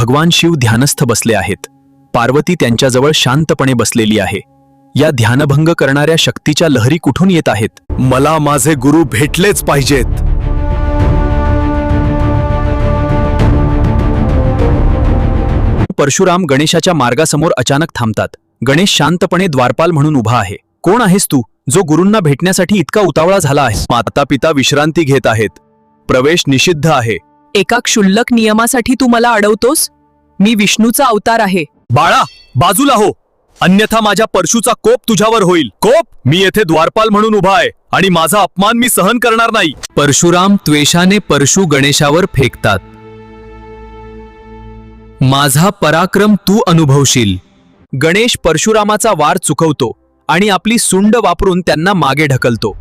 भगवान शिव ध्यानस्थ बसले आहेत. पार्वती त्यांच्याजवळ शांतपणे बसलेली आहे. या ध्यानभंग करणाऱ्या शक्तीच्या लहरी कुठून येत आहेत? मला माझे गुरु भेटलेच पाहिजेत. परशुराम गणेशाच्या मार्गासमोर अचानक थांबतात. गणेश शांतपणे द्वारपाल म्हणून उभा आहे. कोण आहेस तू, जो गुरूंना भेटण्यासाठी इतका उतावळा झाला आहे? माता पिता विश्रांती घेत आहेत. प्रवेश निषिद्ध आहे. एका क्षुल्लक नियमासाठी तू मला अडवतोस? मी विष्णूचा अवतार आहे. बाळा, बाजूला हो, अन्यथा माझ्या परशूचा कोप तुझ्यावर होईल. कोप? मी येथे द्वारपाल म्हणून उभा आहे आणि माझा अपमान मी सहन करणार नाही. परशुराम त्वेषाने परशु गणेशावर फेकतात. माझा पराक्रम तू अनुभवशील. गणेश परशुरामाचा वार चुकवतो आणि आपली सुंड वापरून त्यांना मागे ढकलतो.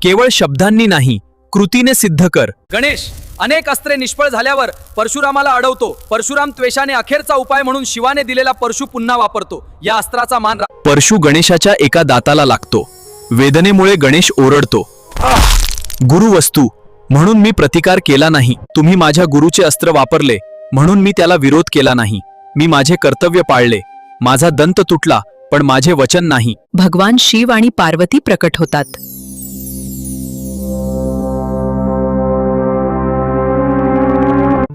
केवळ शब्दांनी नाही, कृतीने सिद्ध कर. गणेश अनेक अस्त्रे निष्फळ झाल्यावर परशुरामाला अडवतो. परशुराम त्वेषाने अखेरचा उपाय म्हणून शिवाने दिलेला परशु पुन्हा वापरतो. या अस्त्राचा मान परशु गणेशाच्या एका दाताला लागतो. वेदनेमुळे गणेश ओरडतो. गुरुवस्तू म्हणून मी प्रतिकार केला नाही. तुम्ही माझ्या गुरुचे अस्त्र वापरले म्हणून मी त्याला विरोध केला नाही. मी माझे कर्तव्य पाळले. माझा दंत तुटला पण माझे वचन नाही. भगवान शिव आणि पार्वती प्रकट होतात.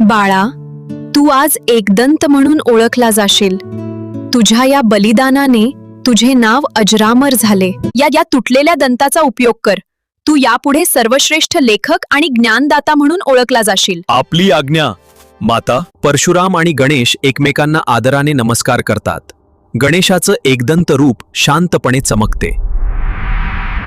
बाळा, तू आज एकदंत म्हणून ओळखला जाशील. तुझ्या या बलिदानाने तुझे नाव अजरामर झाले. या तुटलेल्या दंताचा उपयोग कर. तू यापुढे सर्वश्रेष्ठ लेखक आणि ज्ञानदाता म्हणून ओळखला जाशील. आपली आज्ञा माता. परशुराम आणि गणेश एकमेकांना आदराने नमस्कार करतात. गणेशाचं एकदंत रूप शांतपणे चमकते.